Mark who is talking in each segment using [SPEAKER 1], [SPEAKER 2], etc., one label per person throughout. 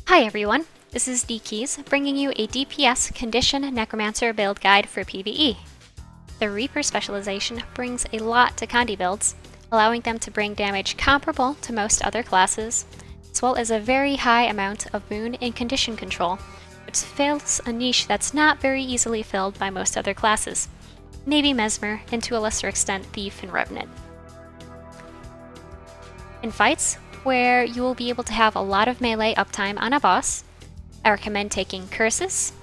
[SPEAKER 1] Hi everyone, this is DKeys bringing you a DPS Condition Necromancer build guide for PvE. The Reaper specialization brings a lot to Condi builds, allowing them to bring damage comparable to most other classes, as well as a very high amount of boon and condition control, which fills a niche that's not very easily filled by most other classes, maybe Mesmer, and to a lesser extent Thief and Revenant. In fights, where you will be able to have a lot of melee uptime on a boss, I recommend taking Curses,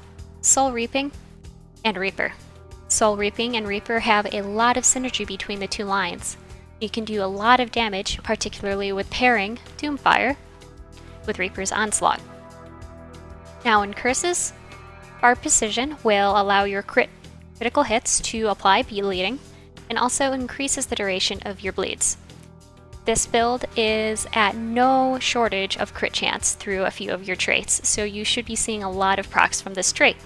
[SPEAKER 1] Soul Reaping, and Reaper. Soul Reaping and Reaper have a lot of synergy between the two lines. You can do a lot of damage, particularly with pairing Doomfire with Reaper's Onslaught. Now in Curses, Bar Precision will allow your critical hits to apply bleeding, and also increases the duration of your bleeds. This build is at no shortage of crit chance through a few of your traits, so you should be seeing a lot of procs from this trait.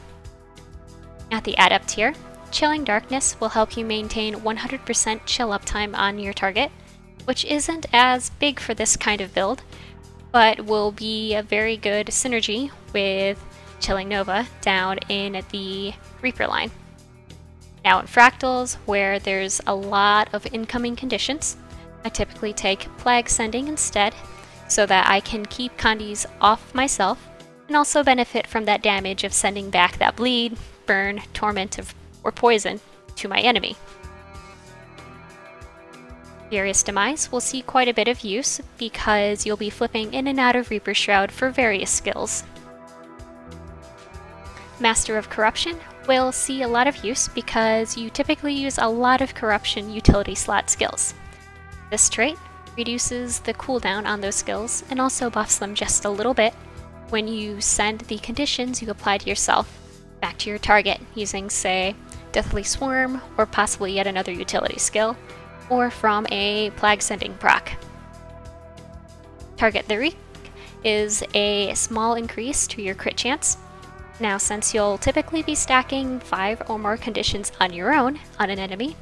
[SPEAKER 1] At the Adept tier, Chilling Darkness will help you maintain 100% chill uptime on your target, which isn't as big for this kind of build, but will be a very good synergy with Chilling Nova down in the Reaper line. Now in Fractals, where there's a lot of incoming conditions, I typically take Plague Sending instead, so that I can keep Condis off myself, and also benefit from that damage of sending back that bleed, burn, torment, or poison to my enemy. Furious Demise will see quite a bit of use, because you'll be flipping in and out of Reaper Shroud for various skills. Master of Corruption will see a lot of use, because you typically use a lot of Corruption utility slot skills. This trait reduces the cooldown on those skills and also buffs them just a little bit when you send the conditions you applied to yourself back to your target using, say, Deathly Swarm or possibly yet another utility skill, or from a Plague Sending proc. Target the Reek is a small increase to your crit chance. Now, since you'll typically be stacking 5 or more conditions on your own on an enemy,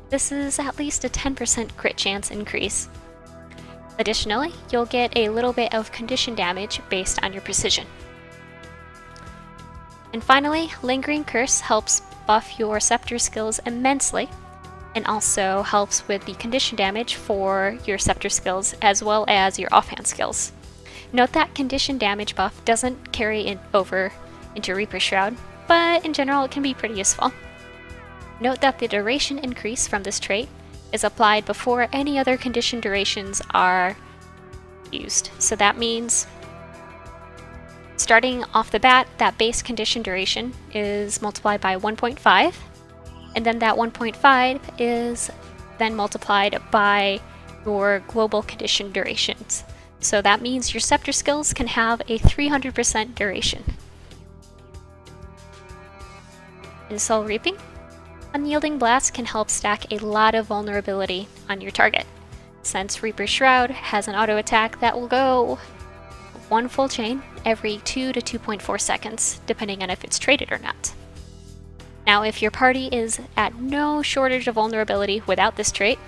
[SPEAKER 1] this is at least a 10% crit chance increase. Additionally, you'll get a little bit of condition damage based on your precision. And finally, Lingering Curse helps buff your scepter skills immensely, and also helps with the condition damage for your scepter skills as well as your offhand skills. Note that condition damage buff doesn't carry over into Reaper Shroud, but in general it can be pretty useful. Note that the duration increase from this trait is applied before any other condition durations are used. So that means starting off the bat, that base condition duration is multiplied by 1.5, and then that 1.5 is then multiplied by your global condition durations. So that means your scepter skills can have a 300% duration. In Soul Reaping, Unyielding Blast can help stack a lot of vulnerability on your target, since Reaper Shroud has an auto attack that will go 1 full chain every 2 to 2.4 seconds, depending on if it's traded or not. Now, if your party is at no shortage of vulnerability without this trait,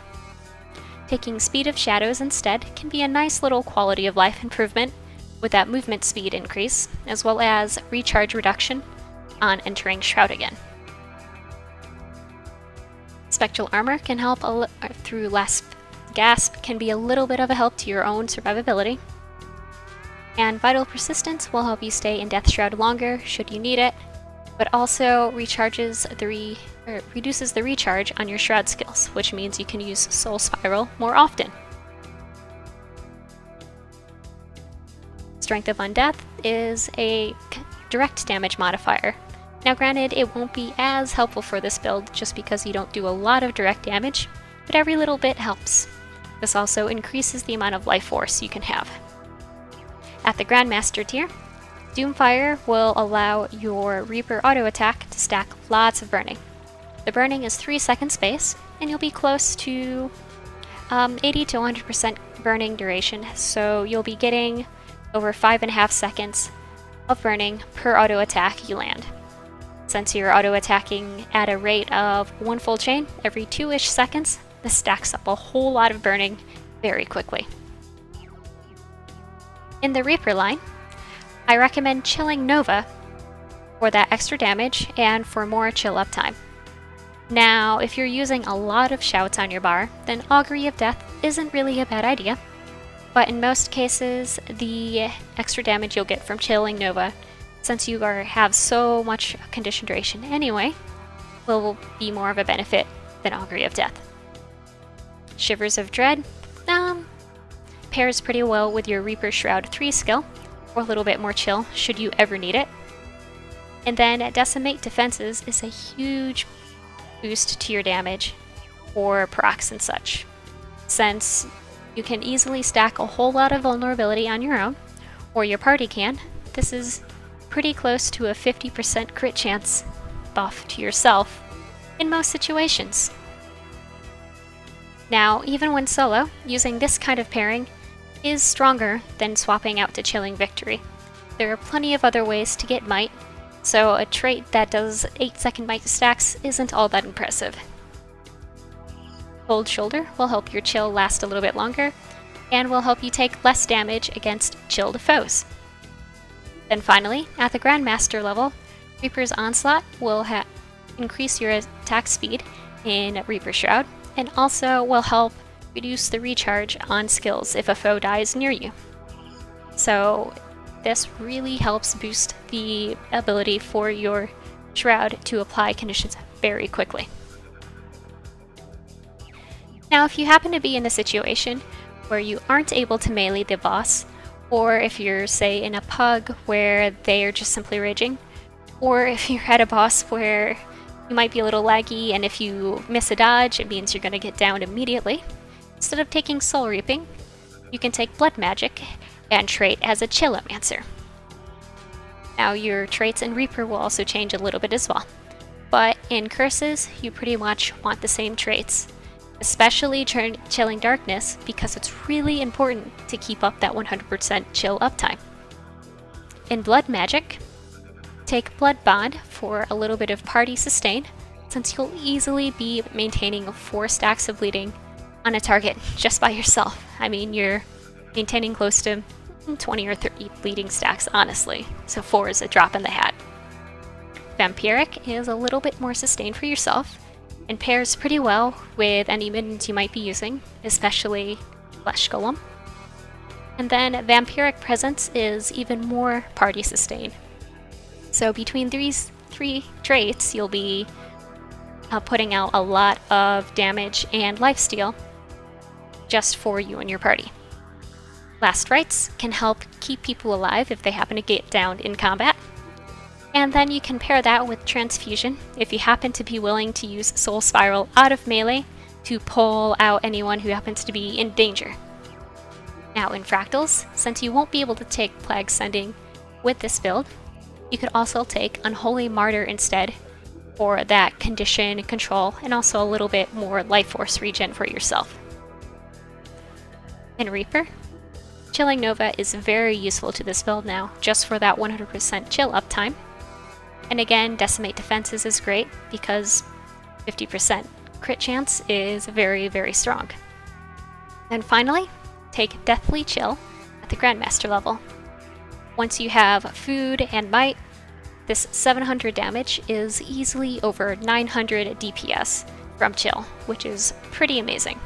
[SPEAKER 1] taking Speed of Shadows instead can be a nice little quality of life improvement with that movement speed increase, as well as recharge reduction on entering Shroud again. Spectral Armor can help through Gasp can be a little bit of a help to your own survivability. And Vital Persistence will help you stay in Death Shroud longer should you need it, but also reduces the recharge on your Shroud skills, which means you can use Soul Spiral more often. Strength of Undeath is a direct damage modifier. Now granted, it won't be as helpful for this build just because you don't do a lot of direct damage, but every little bit helps. This also increases the amount of life force you can have. At the Grandmaster tier, Doomfire will allow your Reaper auto attack to stack lots of burning. The burning is 3 seconds space, and you'll be close to 80 to 100% burning duration, so you'll be getting over 5.5 seconds of burning per auto attack you land. Since you're auto-attacking at a rate of 1 full chain every 2-ish seconds, this stacks up a whole lot of burning very quickly. In the Reaper line, I recommend chilling Nova for that extra damage and for more chill uptime. Now, if you're using a lot of shouts on your bar, then Augury of Death isn't really a bad idea. But in most cases, the extra damage you'll get from chilling Nova, since you have so much condition duration anyway, will be more of a benefit than Augury of Death. Shivers of Dread pairs pretty well with your Reaper Shroud 3 skill, or a little bit more chill should you ever need it. And then Decimate Defenses is a huge boost to your damage for procs and such, since you can easily stack a whole lot of vulnerability on your own, or your party can. This is pretty close to a 50% crit chance buff to yourself in most situations. Now, even when solo, using this kind of pairing is stronger than swapping out to Chilling Victory. There are plenty of other ways to get might, so a trait that does 8-second might stacks isn't all that impressive. Cold Shoulder will help your chill last a little bit longer, and will help you take less damage against chilled foes. Then finally, at the Grandmaster level, Reaper's Onslaught will increase your attack speed in Reaper Shroud, and also will help reduce the recharge on skills if a foe dies near you. So this really helps boost the ability for your Shroud to apply conditions very quickly. Now, if you happen to be in a situation where you aren't able to melee the boss, or if you're, say, in a pug where they are just simply raging, or if you're at a boss where you might be a little laggy and if you miss a dodge, it means you're going to get downed immediately, instead of taking Soul Reaping, you can take Blood Magic and trait as a Chillomancer. Now, your traits in Reaper will also change a little bit as well, but in Curses, you pretty much want the same traits, especially Chilling Darkness, because it's really important to keep up that 100% chill uptime. In Blood Magic, take Blood Bond for a little bit of party sustain, since you'll easily be maintaining 4 stacks of bleeding on a target just by yourself. I mean, you're maintaining close to 20 or 30 bleeding stacks, honestly, so 4 is a drop in the hat. Vampiric is a little bit more sustain for yourself, and pairs pretty well with any mittens you might be using, especially Flesh Golem. And then Vampiric Presence is even more party sustain. So between these 3 traits, you'll be putting out a lot of damage and lifesteal just for you and your party. Last Rites can help keep people alive if they happen to get downed in combat. And then you can pair that with Transfusion if you happen to be willing to use Soul Spiral out of melee to pull out anyone who happens to be in danger. Now in Fractals, since you won't be able to take Plague Sending with this build, you could also take Unholy Martyr instead for that condition control and also a little bit more life force regen for yourself. In Reaper, Chilling Nova is very useful to this build now, just for that 100% chill uptime. And again, Decimate Defenses is great because 50% crit chance is very, very strong. And finally, take Deathly Chill at the Grandmaster level. Once you have food and might, this 700 damage is easily over 900 DPS from chill, which is pretty amazing.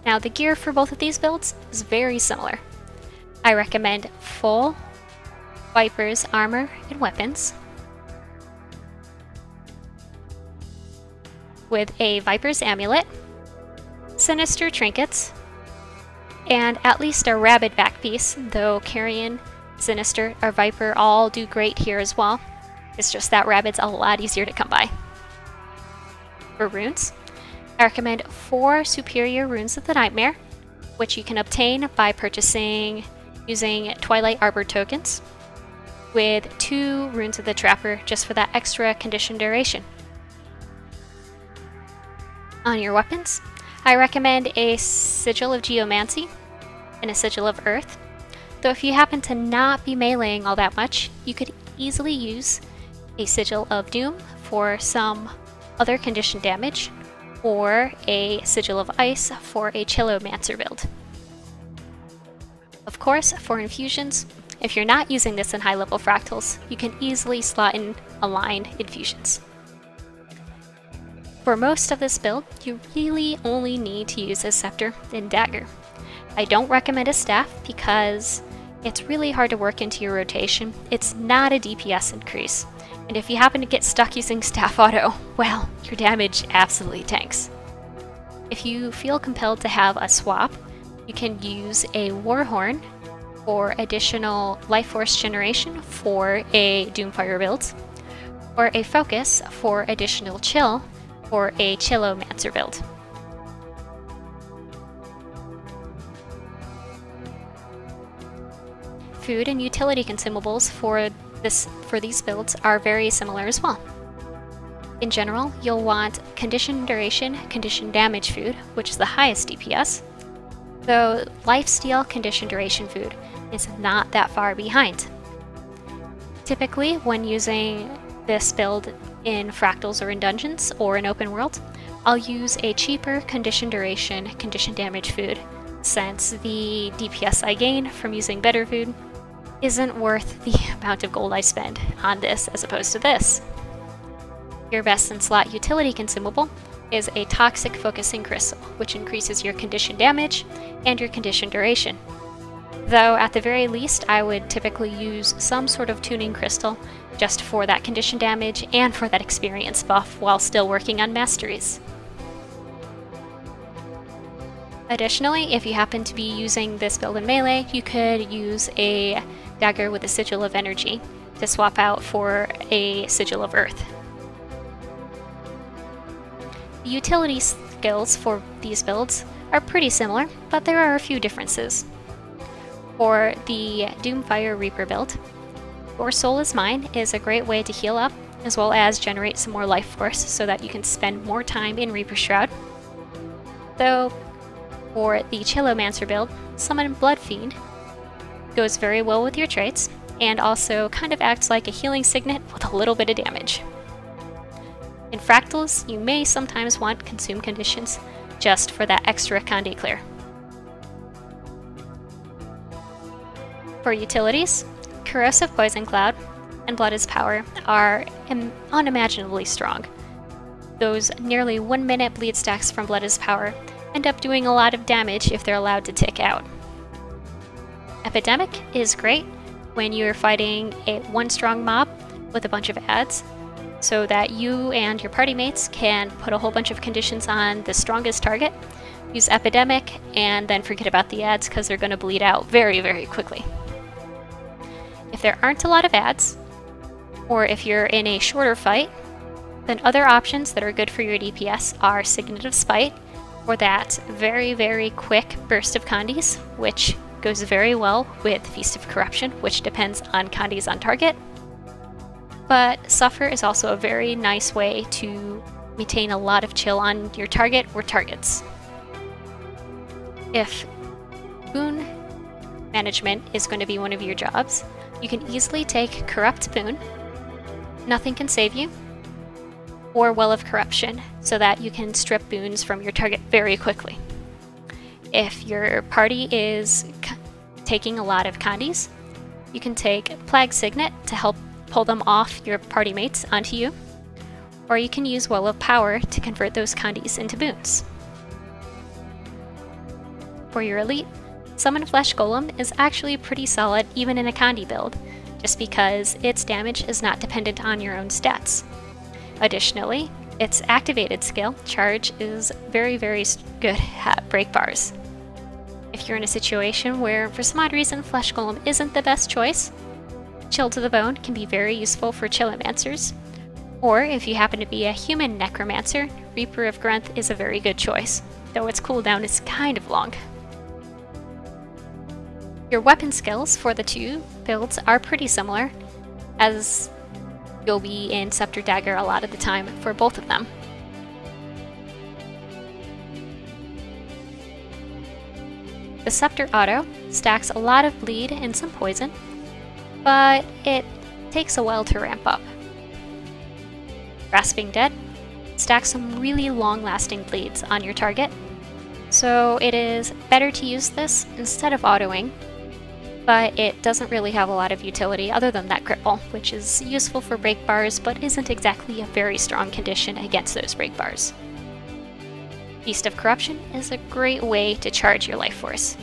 [SPEAKER 1] Now, the gear for both of these builds is very similar. I recommend full Viper's armor and weapons, with a Viper's amulet, Sinister trinkets, and at least a Rabid back piece, though Carrion, Sinister, or Viper all do great here as well. It's just that Rabid's a lot easier to come by. For runes, I recommend 4 Superior Runes of the Nightmare, which you can obtain by purchasing using Twilight Arbor tokens, with 2 Runes of the Trapper just for that extra condition duration. On your weapons, I recommend a Sigil of Geomancy and a Sigil of Earth, though if you happen to not be meleeing all that much, you could easily use a Sigil of Doom for some other condition damage, or a Sigil of Ice for a Chillomancer build. Of course, for infusions, if you're not using this in high-level fractals, you can easily slot in aligned infusions. For most of this build, you really only need to use a scepter and dagger. I don't recommend a staff because it's really hard to work into your rotation. It's not a DPS increase, and if you happen to get stuck using staff auto, well, your damage absolutely tanks. If you feel compelled to have a swap, you can use a Warhorn for additional life force generation for a Doomfire build, or a Focus for additional chill for a Chillomancer build. Food and utility consumables for these builds are very similar as well. In general, you'll want condition duration, condition damage food, which is the highest DPS, though lifesteal condition duration food is not that far behind. Typically, when using this build in fractals or in dungeons or in open world, I'll use a cheaper condition duration, condition damage food, since the DPS I gain from using better food isn't worth the amount of gold I spend on this as opposed to this. Your best in slot utility consumable is a toxic focusing crystal, which increases your condition damage and your condition duration. Though at the very least, I would typically use some sort of tuning crystal just for that condition damage and for that experience buff while still working on masteries. Additionally, if you happen to be using this build in melee, you could use a dagger with a Sigil of Energy to swap out for a Sigil of Earth. The utility skills for these builds are pretty similar, but there are a few differences. For the Doomfire Reaper build, Your Soul is Mine is a great way to heal up, as well as generate some more life force so that you can spend more time in Reaper Shroud. Though, for the Chillomancer build, Summon Blood Fiend goes very well with your traits, and also kind of acts like a healing signet with a little bit of damage. In Fractals, you may sometimes want Consume conditions just for that extra Conde Clear. For utilities, Corrosive Poison Cloud and Blood is Power are unimaginably strong. Those nearly 1 minute bleed stacks from Blood is Power end up doing a lot of damage if they're allowed to tick out. Epidemic is great when you're fighting a one strong mob with a bunch of adds, so that you and your party mates can put a whole bunch of conditions on the strongest target, use Epidemic, and then forget about the adds because they're going to bleed out very, very quickly. If there aren't a lot of adds, or if you're in a shorter fight, then other options that are good for your DPS are Signet of Spite, or that very, very quick burst of Condes, which goes very well with Feast of Corruption, which depends on Condes on target. But Suffer is also a very nice way to maintain a lot of chill on your target or targets. If boon management is going to be one of your jobs, you can easily take Corrupt Boon, Nothing Can Save You, or Well of Corruption, so that you can strip boons from your target very quickly. If your party is taking a lot of Condes, you can take Plague Signet to help pull them off your party mates onto you, or you can use Well of Power to convert those Condes into boons. For your elite, Summon Flesh Golem is actually pretty solid even in a Conde build, just because its damage is not dependent on your own stats. Additionally, its activated skill, Charge, is very, very good at break bars. If you're in a situation where for some odd reason Flesh Golem isn't the best choice, Chill to the Bone can be very useful for Chillomancers, or if you happen to be a human Necromancer, Reaper of Grunth is a very good choice, though its cooldown is kind of long. Your weapon skills for the two builds are pretty similar, as you'll be in Scepter Dagger a lot of the time for both of them. The Scepter Auto stacks a lot of bleed and some poison, but it takes a while to ramp up. Grasping Dead stacks some really long-lasting bleeds on your target, so it is better to use this instead of autoing, but it doesn't really have a lot of utility other than that cripple, which is useful for break bars, but isn't exactly a very strong condition against those break bars. Feast of Corruption is a great way to charge your life force.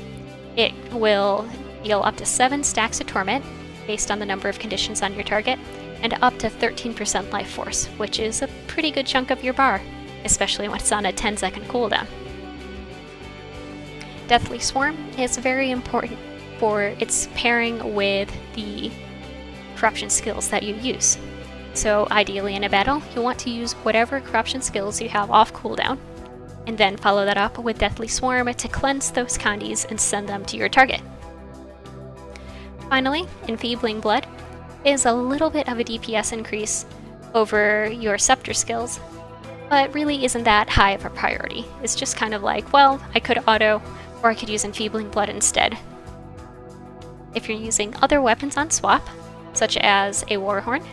[SPEAKER 1] It will deal up to 7 stacks of Torment, based on the number of conditions on your target, and up to 13% life force, which is a pretty good chunk of your bar, especially when it's on a 10-second cooldown. Deathly Swarm is very important for its pairing with the corruption skills that you use. So ideally in a battle, you'll want to use whatever corruption skills you have off cooldown, and then follow that up with Deathly Swarm to cleanse those candies and send them to your target. Finally, Enfeebling Blood is a little bit of a DPS increase over your scepter skills, but really isn't that high of a priority. It's just kind of like, well, I could auto, or I could use Enfeebling Blood instead. If you're using other weapons on swap, such as a Warhorn,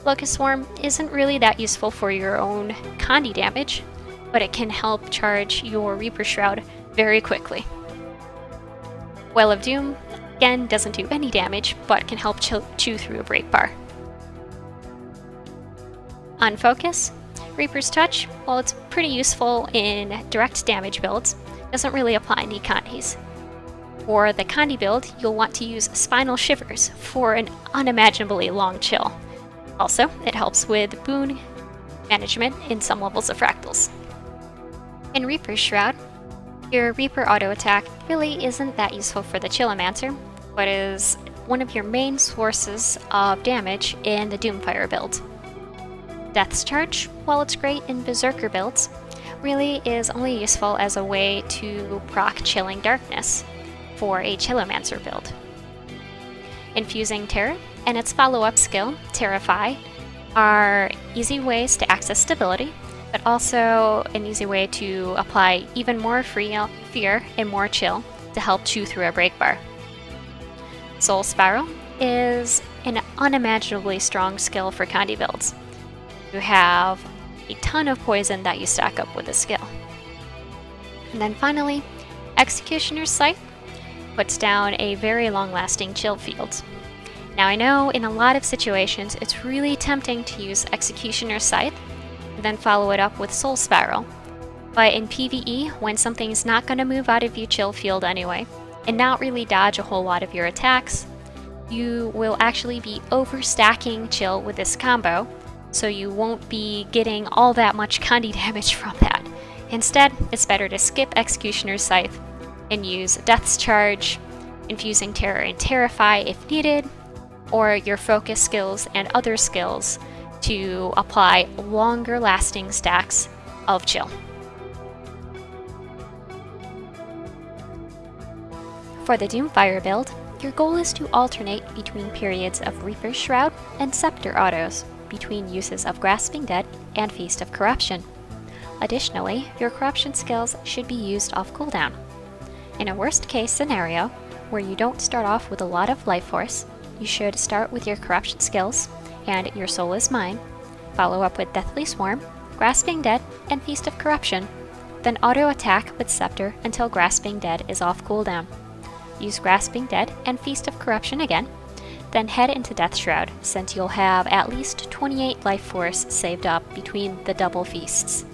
[SPEAKER 1] Locust Swarm isn't really that useful for your own Condi damage, but it can help charge your Reaper Shroud very quickly. Well of Doom, again, doesn't do any damage, but can help chew through a break bar. On Focus, Reaper's Touch, while it's pretty useful in direct damage builds, doesn't really apply in Condis. For the Condi build, you'll want to use Spinal Shivers for an unimaginably long chill. Also, it helps with boon management in some levels of Fractals. In Reaper's Shroud, your Reaper auto attack really isn't that useful for the Chillomancer, but is one of your main sources of damage in the Doomfire build. Death's Charge, while it's great in Berserker builds, really is only useful as a way to proc Chilling Darkness for a Chillomancer build. Infusing Terror and its follow-up skill, Terrify, are easy ways to access stability, but also an easy way to apply even more fear and more chill to help chew through a break bar. Soul Spiral is an unimaginably strong skill for Condi builds. You have a ton of poison that you stack up with this skill. And then finally, Executioner's Scythe puts down a very long-lasting chill field. Now I know in a lot of situations it's really tempting to use Executioner's Scythe and then follow it up with Soul Spiral, but in PvE, when something's not going to move out of your chill field anyway, and not really dodge a whole lot of your attacks, you will actually be overstacking chill with this combo, so you won't be getting all that much Condi damage from that. Instead, it's better to skip Executioner's Scythe and use Death's Charge, Infusing Terror and Terrify if needed, or your focus skills and other skills to apply longer lasting stacks of chill. For the Doomfire build, your goal is to alternate between periods of Reaper's Shroud and Scepter autos, between uses of Grasping Dead and Feast of Corruption. Additionally, your corruption skills should be used off cooldown. In a worst case scenario, where you don't start off with a lot of life force, you should start with your corruption skills and Your Soul is Mine, follow up with Deathly Swarm, Grasping Dead, and Feast of Corruption, then auto attack with Scepter until Grasping Dead is off cooldown. Use Grasping Dead and Feast of Corruption again, then head into Death Shroud, since you'll have at least 28 life force saved up between the double feasts.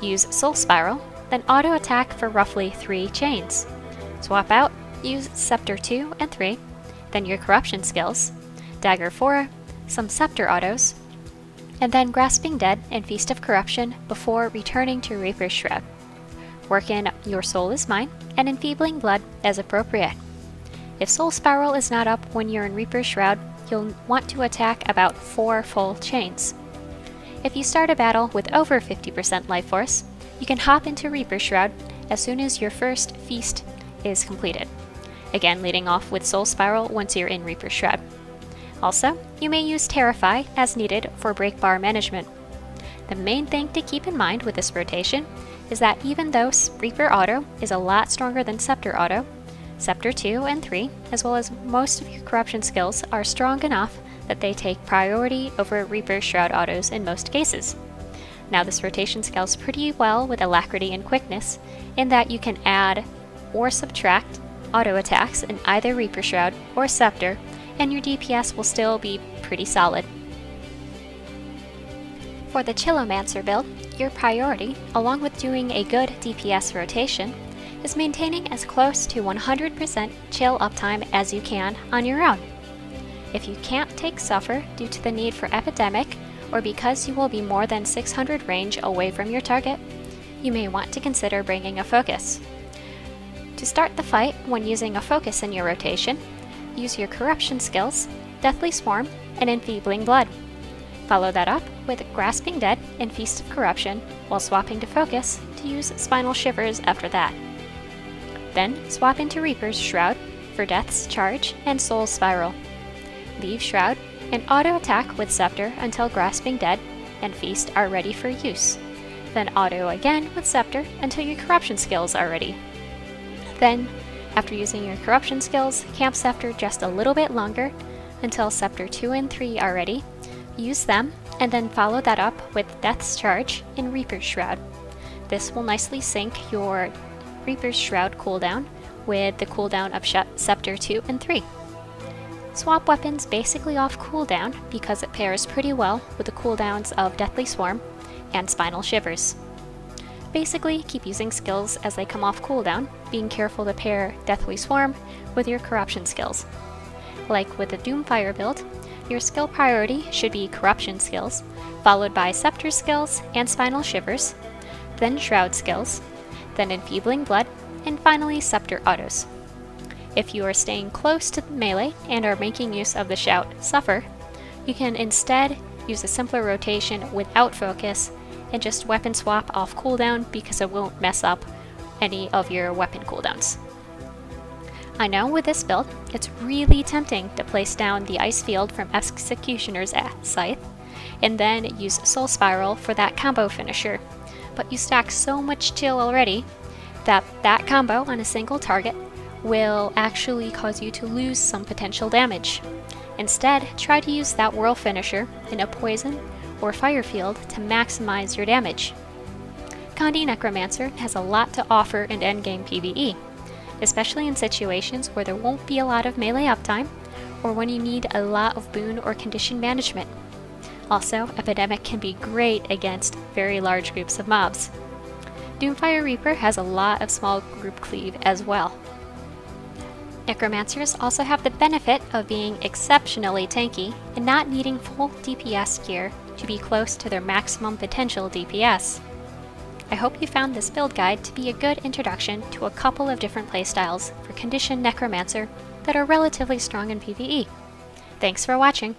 [SPEAKER 1] Use Soul Spiral, then auto attack for roughly 3 chains. Swap out, use Scepter 2 and 3, then your corruption skills, Dagger 4, some Scepter autos, and then Grasping Dead and Feast of Corruption before returning to Reaper's Shroud. Work in Your Soul is Mine and Enfeebling Blood as appropriate. If Soul Spiral is not up when you're in Reaper's Shroud, you'll want to attack about 4 full chains. If you start a battle with over 50% life force, you can hop into Reaper's Shroud as soon as your first feast is completed. Again, leading off with Soul Spiral once you're in Reaper's Shroud. Also, you may use Terrify as needed for break bar management. The main thing to keep in mind with this rotation is that even though Reaper Auto is a lot stronger than Scepter Auto, Scepter 2 and 3, as well as most of your corruption skills, are strong enough that they take priority over Reaper Shroud autos in most cases. Now this rotation scales pretty well with Alacrity and Quickness, in that you can add or subtract auto attacks in either Reaper Shroud or Scepter, and your DPS will still be pretty solid. For the Chillomancer build, your priority, along with doing a good DPS rotation, is maintaining as close to 100% chill uptime as you can on your own. If you can't take Suffer due to the need for Epidemic, or because you will be more than 600 range away from your target, you may want to consider bringing a Focus. To start the fight when using a Focus in your rotation, use your Corruption skills, Deathly Swarm, and Enfeebling Blood. Follow that up with Grasping Dead and Feast of Corruption, while swapping to Focus to use Spinal Shivers after that. Then swap into Reaper's Shroud for Death's Charge and Soul's Spiral. Leave Shroud and auto attack with Scepter until Grasping Dead and Feast are ready for use. Then auto again with Scepter until your Corruption skills are ready. Then, after using your Corruption skills, camp Scepter just a little bit longer until Scepter 2 and 3 are ready. Use them, and then follow that up with Death's Charge in Reaper's Shroud. This will nicely sync your Reaper's Shroud cooldown with the cooldown of Scepter 2 and 3. Swap weapons basically off cooldown because it pairs pretty well with the cooldowns of Deathly Swarm and Spinal Shivers. Basically, keep using skills as they come off cooldown, being careful to pair Deathly Swarm with your Corruption skills. Like with the Doomfire build, your skill priority should be Corruption skills, followed by Scepter skills and Spinal Shivers, then Shroud skills, then Enfeebling Blood, and finally Scepter autos. If you are staying close to the melee and are making use of the shout Suffer, you can instead use a simpler rotation without Focus and just weapon swap off cooldown because it won't mess up any of your weapon cooldowns. I know with this build, it's really tempting to place down the Ice Field from Executioner's Scythe and then use Soul Spiral for that combo finisher, but you stack so much chill already that that combo on a single target will actually cause you to lose some potential damage. Instead, try to use that whirl finisher in a poison or fire field to maximize your damage. Condi Necromancer has a lot to offer in endgame PvE, especially in situations where there won't be a lot of melee uptime or when you need a lot of boon or condition management. Also, Epidemic can be great against very large groups of mobs. Doomfire Reaper has a lot of small group cleave as well. Necromancers also have the benefit of being exceptionally tanky and not needing full DPS gear to be close to their maximum potential DPS. I hope you found this build guide to be a good introduction to a couple of different playstyles for Condition Necromancer that are relatively strong in PvE. Thanks for watching!